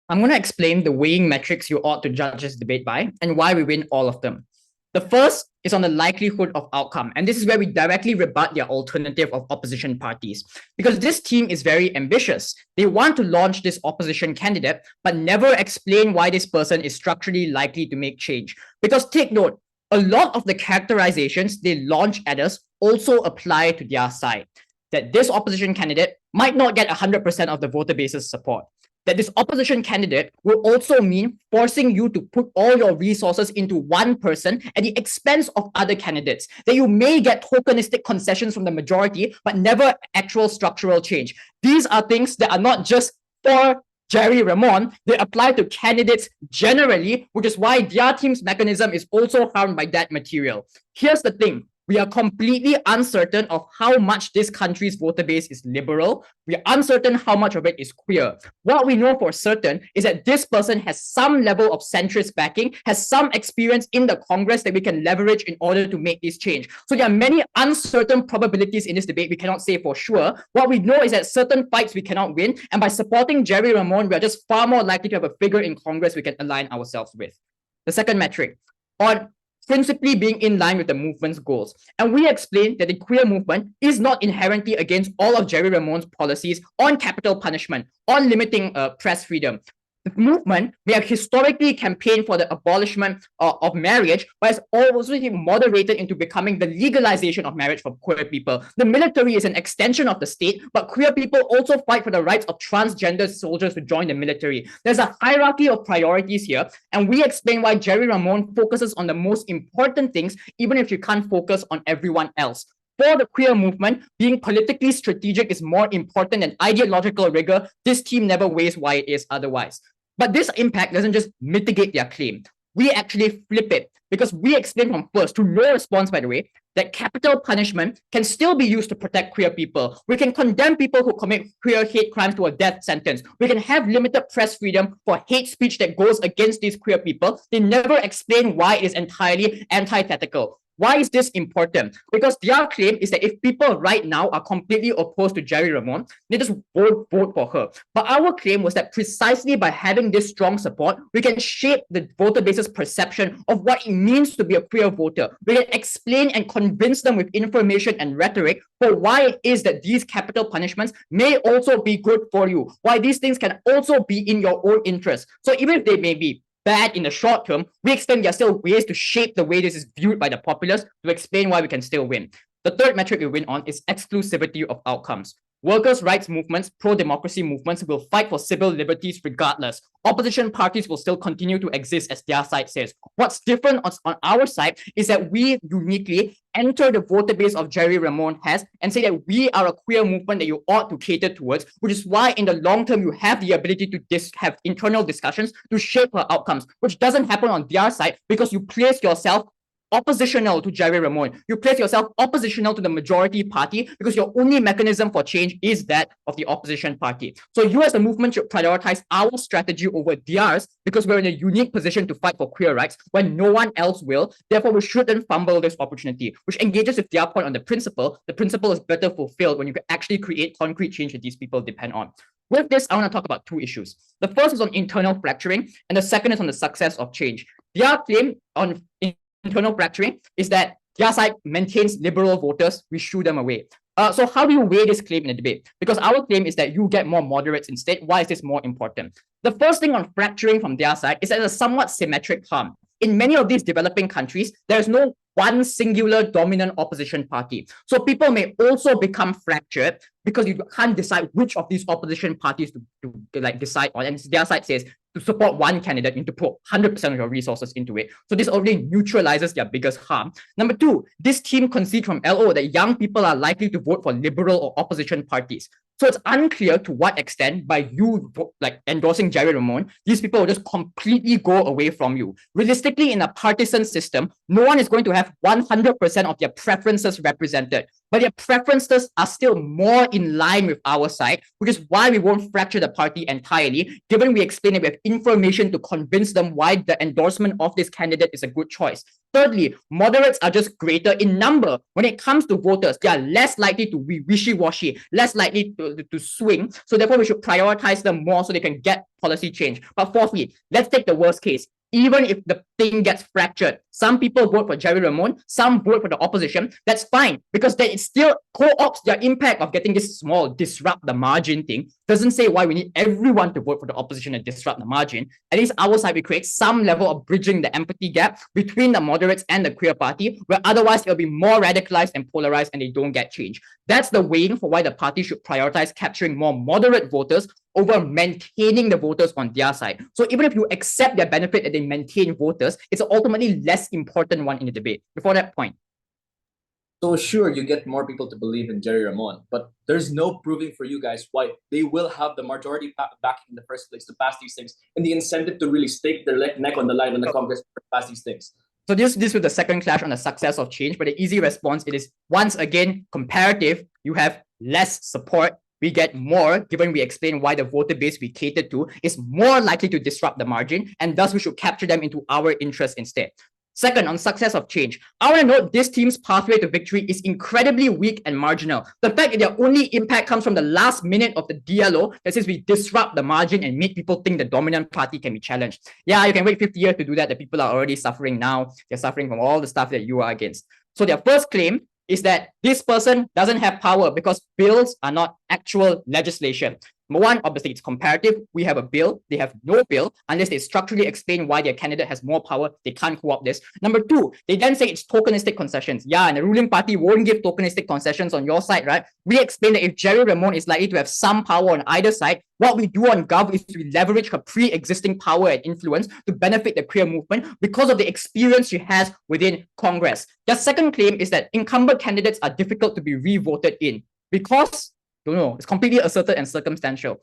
I'm going to explain the weighing metrics you ought to judge this debate by and why we win all of them. The first is on the likelihood of outcome, and this is where we directly rebut their alternative of opposition parties. Because this team is very ambitious. They want to launch this opposition candidate, but never explain why this person is structurally likely to make change. Because take note, a lot of the characterizations they launch at us also apply to their side. That this opposition candidate might not get 100% of the voter base's support. That this opposition candidate will also mean forcing you to put all your resources into one person at the expense of other candidates. That you may get tokenistic concessions from the majority, but never actual structural change. These are things that are not just for Gerry Ramon, they apply to candidates generally, which is why their team's mechanism is also harmed by that material. Here's the thing. We are completely uncertain of how much this country's voter base is liberal. We are uncertain how much of it is queer. What we know for certain is that this person has some level of centrist backing, has some experience in the Congress that we can leverage in order to make this change. So there are many uncertain probabilities in this debate we cannot say for sure. What we know is that certain fights we cannot win, and by supporting Gerry Ramon, we are just far more likely to have a figure in Congress we can align ourselves with. The second metric, on principally being in line with the movement's goals. And we explained that the queer movement is not inherently against all of Gerry Ramon's policies on capital punishment, on limiting press freedom. The movement may have historically campaigned for the abolishment of marriage, but has also been moderated into becoming the legalization of marriage for queer people. The military is an extension of the state, but queer people also fight for the rights of transgender soldiers to join the military. There's a hierarchy of priorities here, and we explain why Gerry Ramon focuses on the most important things, even if you can't focus on everyone else. For the queer movement, being politically strategic is more important than ideological rigor. This team never weighs why it is otherwise. But this impact doesn't just mitigate their claim. We actually flip it because we explain from first, to no response, by the way, that capital punishment can still be used to protect queer people. We can condemn people who commit queer hate crimes to a death sentence. We can have limited press freedom for hate speech that goes against these queer people. They never explain why it is entirely antithetical. Why is this important? Because their claim is that if people right now are completely opposed to Gerry Ramon, they just won't vote for her. But our claim was that precisely by having this strong support, we can shape the voter base's perception of what it means to be a queer voter. We can explain and convince them with information and rhetoric for why it is that these capital punishments may also be good for you, why these things can also be in your own interest. So even if they may be bad in the short term, we explain there are still ways to shape the way this is viewed by the populace to explain why we can still win. The third metric we win on is exclusivity of outcomes. Workers' rights movements, pro-democracy movements will fight for civil liberties regardless. Opposition parties will still continue to exist as their side says. What's different on our side is that we uniquely enter the voter base of Gerry Ramon has and say that we are a queer movement that you ought to cater towards, which is why in the long term you have the ability to have internal discussions to shape her outcomes, which doesn't happen on their side because you place yourself oppositional to Gerry Ramon. You place yourself oppositional to the majority party because your only mechanism for change is that of the opposition party. So you as a movement should prioritize our strategy over theirs because we're in a unique position to fight for queer rights when no one else will. Therefore, we shouldn't fumble this opportunity, which engages with their point on the principle. The principle is better fulfilled when you can actually create concrete change that these people depend on. With this, I want to talk about two issues. The first is on internal fracturing, and the second is on the success of change. Their claim on internal fracturing is that their side maintains liberal voters, we shoo them away. So how do you weigh this claim in a debate? Because our claim is that you get more moderates instead. Why is this more important? The first thing on fracturing from their side is that it's a somewhat symmetric harm. In many of these developing countries, there's no one singular dominant opposition party. So people may also become fractured because you can't decide which of these opposition parties to decide on. And their side says to support one candidate, you need to put 100% of your resources into it. So this already neutralizes their biggest harm. Number two, this team concedes from LO that young people are likely to vote for liberal or opposition parties. So it's unclear to what extent by you like endorsing Gerry Ramon, these people will just completely go away from you. Realistically, in a partisan system, no one is going to have 100% of their preferences represented, but their preferences are still more in line with our side, which is why we won't fracture the party entirely, given we explain that we have information to convince them why the endorsement of this candidate is a good choice. Thirdly, moderates are just greater in number. When it comes to voters, they are less likely to be wishy-washy, less likely to swing. So therefore, we should prioritize them more so they can get policy change. But fourthly, let's take the worst case. Even if the thing gets fractured, some people vote for Gerry Ramon, some vote for the opposition. That's fine, because then it still co-opts their impact of getting this small disrupt the margin thing. Doesn't say why we need everyone to vote for the opposition and disrupt the margin. At least our side, we create some level of bridging the empathy gap between the moderates and the queer party, where otherwise it'll be more radicalized and polarized and they don't get change. That's the weighing for why the party should prioritize capturing more moderate voters over maintaining the voters on their side. So even if you accept their benefit that they maintain voters, it's an ultimately less important one in the debate. Before that point. So sure, you get more people to believe in Gerry Ramon, but there's no proving for you guys why they will have the majority backing in the first place to pass these things, and the incentive to really stake their neck on the line when the Congress pass these things. So this was the second clash on the success of change, but the easy response, it is once again comparative. You have less support. We get more, given we explain why the voter base we cater to is more likely to disrupt the margin, and thus we should capture them into our interest instead. Second, on success of change, I want to note this team's pathway to victory is incredibly weak and marginal. The fact that their only impact comes from the last minute of the DLO that says we disrupt the margin and make people think the dominant party can be challenged. Yeah, you can wait 50 years to do that. The people are already suffering now. They're suffering from all the stuff that you are against. So their first claim is that this person doesn't have power because bills are not actual legislation. Number one, obviously it's comparative. We have a bill, they have no bill. Unless they structurally explain why their candidate has more power, they can't co-opt this. Number two, they then say it's tokenistic concessions. Yeah, and the ruling party won't give tokenistic concessions on your side, right? We explain that if Gerry Ramon is likely to have some power on either side, what we do on Gov is we leverage her pre-existing power and influence to benefit the queer movement because of the experience she has within Congress. The second claim is that incumbent candidates are difficult to be re-voted in because don't know. It's completely asserted and circumstantial.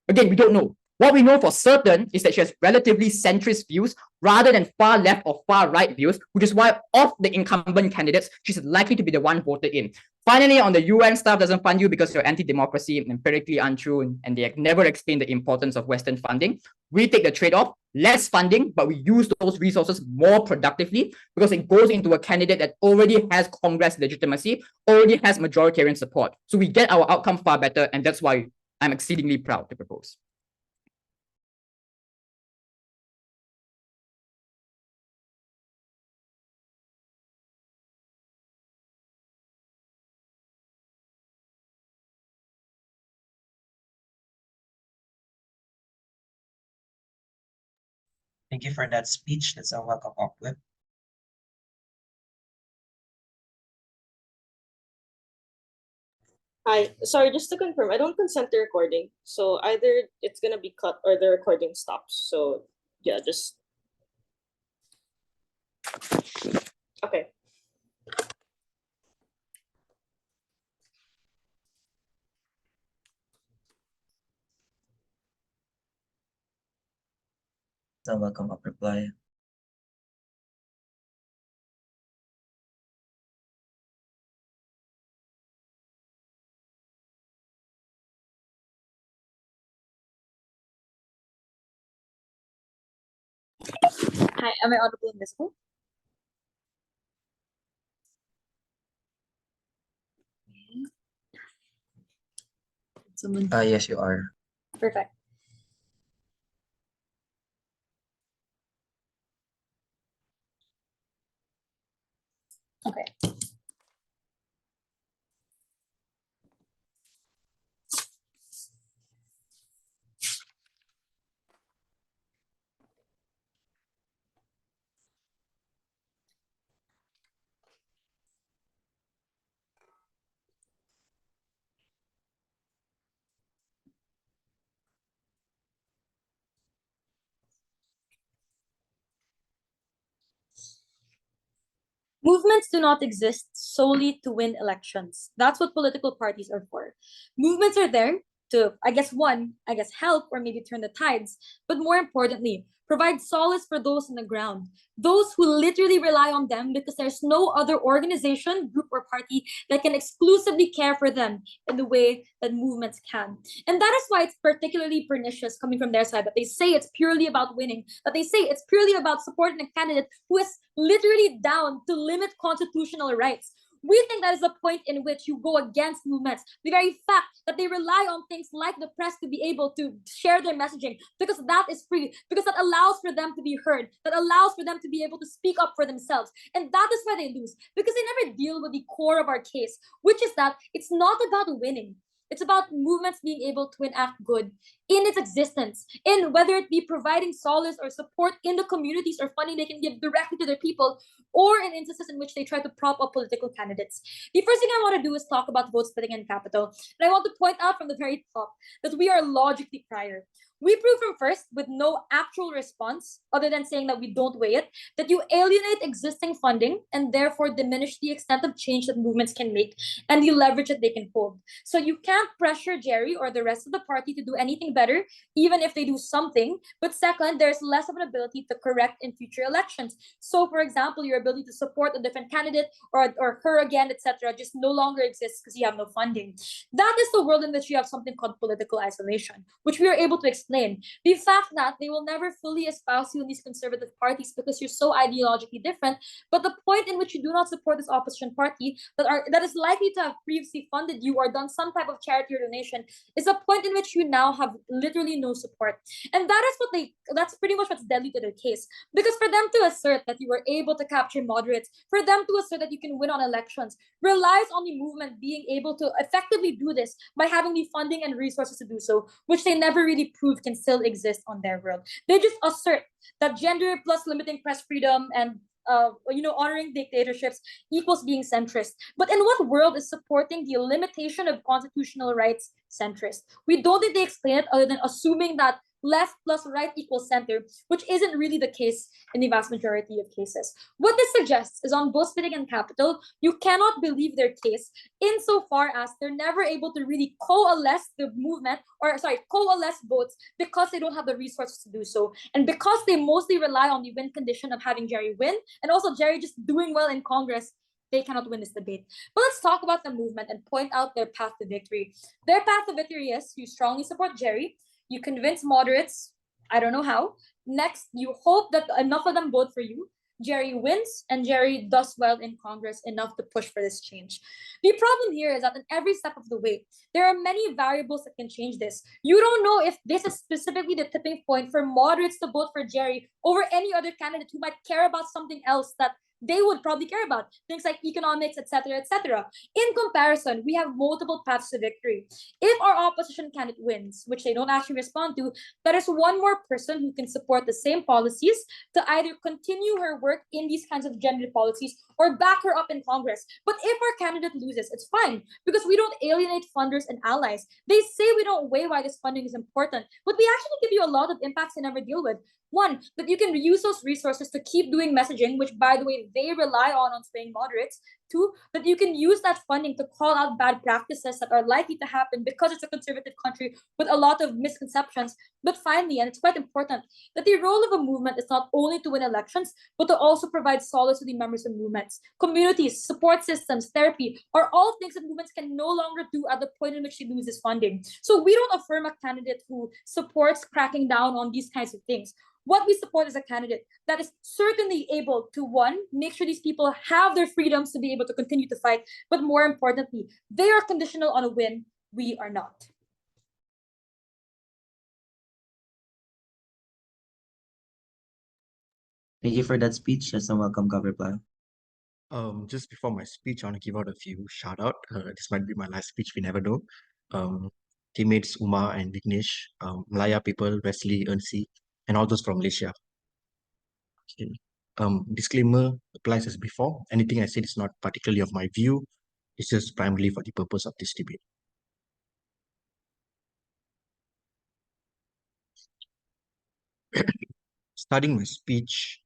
Again, we don't know. What we know for certain is that she has relatively centrist views rather than far left or far right views, which is why of the incumbent candidates, she's likely to be the one voted in. Finally, on the UN stuff doesn't fund you because you're anti-democracy, empirically untrue, and they have never explained the importance of Western funding. We take the trade-off, less funding, but we use those resources more productively because it goes into a candidate that already has Congress legitimacy, already has majoritarian support. So we get our outcome far better, and that's why I'm exceedingly proud to propose. Thank you for that speech. Let's welcome up with. Hi, sorry, just to confirm, I don't consent to recording. So either it's gonna be cut or the recording stops. So yeah, just okay. So welcome up reply. Hi, am I audible and visible? Someone. Yes, you are. Perfect. Okay. Movements do not exist solely to win elections. That's what political parties are for. Movements are there to, help or maybe turn the tides, but more importantly, provide solace for those on the ground, those who literally rely on them because there's no other organization, group, or party that can exclusively care for them in the way that movements can. And that is why it's particularly pernicious coming from their side that they say it's purely about winning, that they say it's purely about supporting a candidate who is literally down to limit constitutional rights. We think that is the point in which you go against movements. The very fact that they rely on things like the press to be able to share their messaging, because that is free, because that allows for them to be heard, that allows for them to be able to speak up for themselves. And that is why they lose, because they never deal with the core of our case, which is that it's not about winning. It's about movements being able to enact good in its existence, in whether it be providing solace or support in the communities or funding they can give directly to their people, or in instances in which they try to prop up political candidates. The first thing I want to do is talk about vote splitting in capital. And I want to point out from the very top that we are logically prior. We prove from first, with no actual response other than saying that we don't weigh it, that you alienate existing funding and therefore diminish the extent of change that movements can make and the leverage that they can hold. So you can't pressure Gerry or the rest of the party to do anything better, even if they do something. But second, there's less of an ability to correct in future elections. So, for example, your ability to support a different candidate or her again, etc., just no longer exists because you have no funding. That is the world in which you have something called political isolation, which we are able to explain. The fact that they will never fully espouse you in these conservative parties because you're so ideologically different, but the point in which you do not support this opposition party that is likely to have previously funded you or done some type of charity or donation is a point in which you now have literally no support. And that's pretty much what's deadly to their case. Because for them to assert that you were able to capture moderates, for them to assert that you can win on elections, relies on the movement being able to effectively do this by having the funding and resources to do so, which they never really prove can still exist on their world. They just assert that gender plus limiting press freedom and honoring dictatorships equals being centrist. But in what world is supporting the limitation of constitutional rights centrist? We don't think they explain it other than assuming that left plus right equals center, which isn't really the case in the vast majority of cases. What this suggests is on both splitting and capital, you cannot believe their case insofar as they're never able to really coalesce votes because they don't have the resources to do so. And because they mostly rely on the win condition of having Gerry win, and also Gerry just doing well in Congress, they cannot win this debate. But let's talk about the movement and point out their path to victory. Their path to victory is you strongly support Gerry, you convince moderates, I don't know how. Next, you hope that enough of them vote for you. Gerry wins, and Gerry does well in Congress enough to push for this change. The problem here is that in every step of the way, there are many variables that can change this. You don't know if this is specifically the tipping point for moderates to vote for Gerry over any other candidate who might care about something else that they would probably care about, things like economics, etc., etc. In comparison, we have multiple paths to victory. If our opposition candidate wins, which they don't actually respond to, that is one more person who can support the same policies to either continue her work in these kinds of gender policies or back her up in Congress. But if our candidate loses, it's fine because we don't alienate funders and allies. They say we don't weigh why this funding is important, but we actually give you a lot of impacts they never deal with. One, that you can use those resources to keep doing messaging, which, by the way, they rely on swaying moderates. Two, that you can use that funding to call out bad practices that are likely to happen because it's a conservative country with a lot of misconceptions. But finally, and it's quite important, that the role of a movement is not only to win elections, but to also provide solace to the members of movements. Communities, support systems, therapy are all things that movements can no longer do at the point in which they lose this funding. So we don't affirm a candidate who supports cracking down on these kinds of things. What we support is a candidate that is certainly able to, one, make sure these people have their freedoms to be able to continue to fight, but more importantly, they are conditional on a win. We are not. Thank you for that speech. Just a welcome cover reply. Just before my speech, I want to give out a few shout out. This might be my last speech, we never know. Teammates Umar and Vignesh, Malaya people, Wesley, Ernsi, and all those from Malaysia. Okay. Disclaimer applies as before. Anything I said is not particularly of my view. It's just primarily for the purpose of this debate. Starting my speech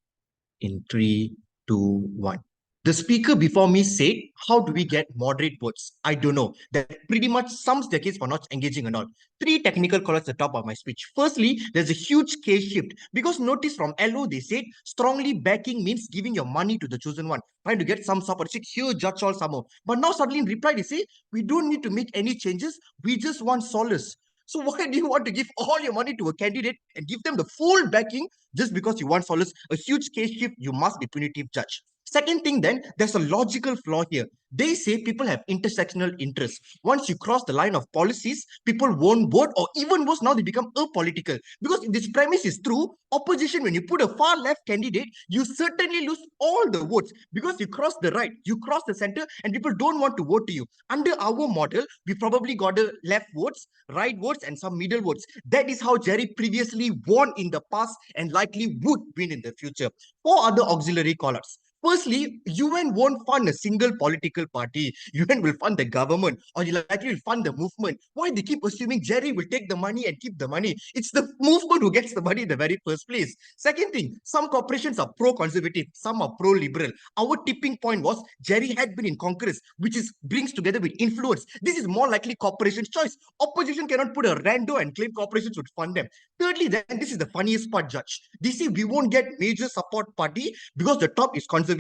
in 3, 2, 1. The speaker before me said, how do we get moderate votes? I don't know. That pretty much sums their case for not engaging and all. Three technical calls at the top of my speech. Firstly, there's a huge case shift because notice from LO, they said strongly backing means giving your money to the chosen one, trying to get some support. Here, judge all somehow. But now suddenly in reply, they say, we don't need to make any changes. We just want solace. So why do you want to give all your money to a candidate and give them the full backing just because you want solace? A huge case shift, you must be punitive judge. Second thing then, there's a logical flaw here. They say people have intersectional interests. Once you cross the line of policies, people won't vote, or even worse, now they become apolitical. Because if this premise is true, opposition, when you put a far left candidate, you certainly lose all the votes because you cross the right, you cross the center, and people don't want to vote to you. Under our model, we probably got the left votes, right votes, and some middle votes. That is how Gerry previously won in the past and likely would win in the future. Four other auxiliary call-outs. Firstly, UN won't fund a single political party. UN will fund the government, or you likely will fund the movement. Why they keep assuming Gerry will take the money and keep the money? It's the movement who gets the money in the very first place. Second thing, some corporations are pro-conservative, some are pro-liberal. Our tipping point was Gerry had been in Congress, which is brings together with influence. This is more likely corporation's choice. Opposition cannot put a rando and claim corporations would fund them. Thirdly, then this is the funniest part, Judge. They say we won't get major support party because the top is conservative.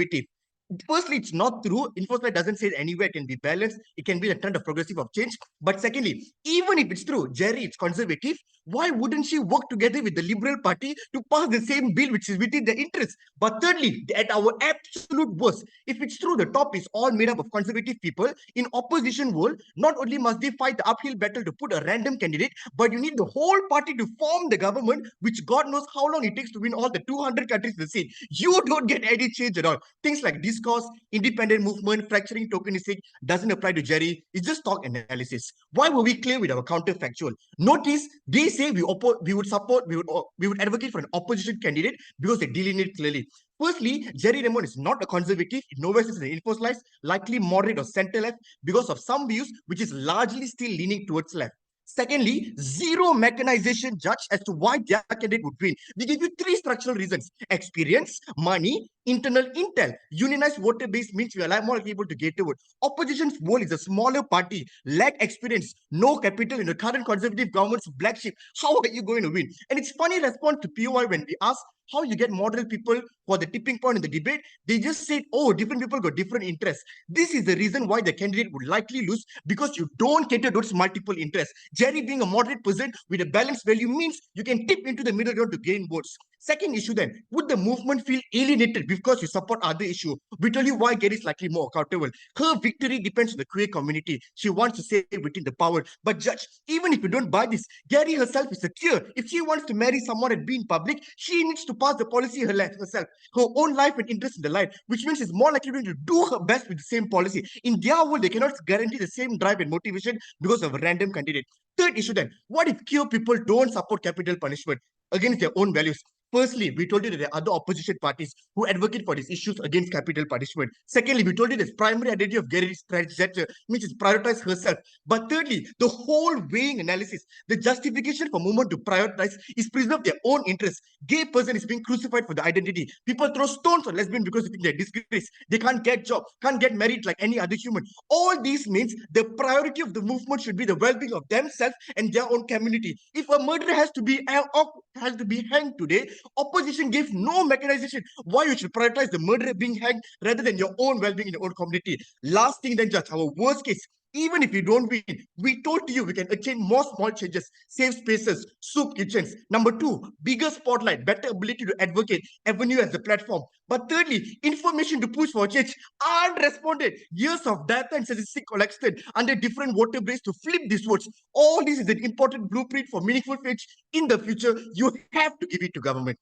Firstly, it's not true. Enforcement doesn't say anywhere it can be balanced. It can be a trend of progressive of change. But secondly, even if it's true, Gerry is conservative, why wouldn't she work together with the Liberal Party to pass the same bill which is within their interests? But thirdly, at our absolute worst, if it's true the top is all made up of conservative people, in opposition world, not only must they fight the uphill battle to put a random candidate, but you need the whole party to form the government, which God knows how long it takes to win all the 200 countries in the seat. You don't get any change at all. Things like discourse, independent movement, fracturing tokenistic doesn't apply to Gerry. It's just talk analysis. Why were we clear with our counterfactual? Notice they say we would advocate for an opposition candidate because they delineate clearly. Firstly, Gerry Ramon is not a conservative. Nowhere is an info slice, likely moderate or center left because of some views which is largely still leaning towards left. Secondly, zero mechanization judge as to why their candidate would win. We give you three structural reasons: experience, money, internal intel. Unionized voter base means we are more able to get a vote. Opposition's role is a smaller party, lack experience, no capital in the current conservative government's black sheep. How are you going to win? And it's funny response to POI when we ask how you get moderate people for the tipping point in the debate. They just said, oh, different people got different interests. This is the reason why the candidate would likely lose, because you don't cater those multiple interests. Gerry being a moderate person with a balanced value means you can tip into the middle ground to gain votes. Second issue then, would the movement feel alienated because you support other issue? We tell you why Gerry is likely more accountable. Her victory depends on the queer community. She wants to stay within the power. But judge, even if you don't buy this, Gerry herself is secure. If she wants to marry someone and be in public, she needs to pass the policy herself. Her own life and interest in the line, which means she's more likely to do her best with the same policy. In their world, they cannot guarantee the same drive and motivation because of a random candidate. Third issue then, what if queer people don't support capital punishment against their own values? Firstly, we told you that there are other opposition parties who advocate for these issues against capital punishment. Secondly, we told you that primary identity of Gerry's transgender means she prioritize herself. But thirdly, the whole weighing analysis, the justification for movement to prioritize is preserve their own interests. Gay person is being crucified for the identity. People throw stones on lesbian because they think they're disgraced. They can't get job, can't get married like any other human. All these means the priority of the movement should be the well-being of themselves and their own community. If a murderer has to be hanged today, opposition gives no mechanization why you should prioritize the murderer being hanged rather than your own well-being in your own community. Last thing then, judge, our worst case, even if we don't win, we told you we can attain more small changes, safe spaces, soup kitchens. Number two, bigger spotlight, better ability to advocate, avenue as the platform. But thirdly, information to push for change unresponded. Years of data and statistic collection under different voter base to flip these votes. All this is an important blueprint for meaningful change in the future. You have to give it to government.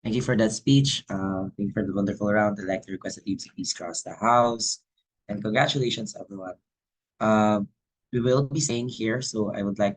Thank you for that speech. Thank you for the wonderful round. I'd like to request that you please cross the house. And congratulations, everyone. We will be staying here, so I would like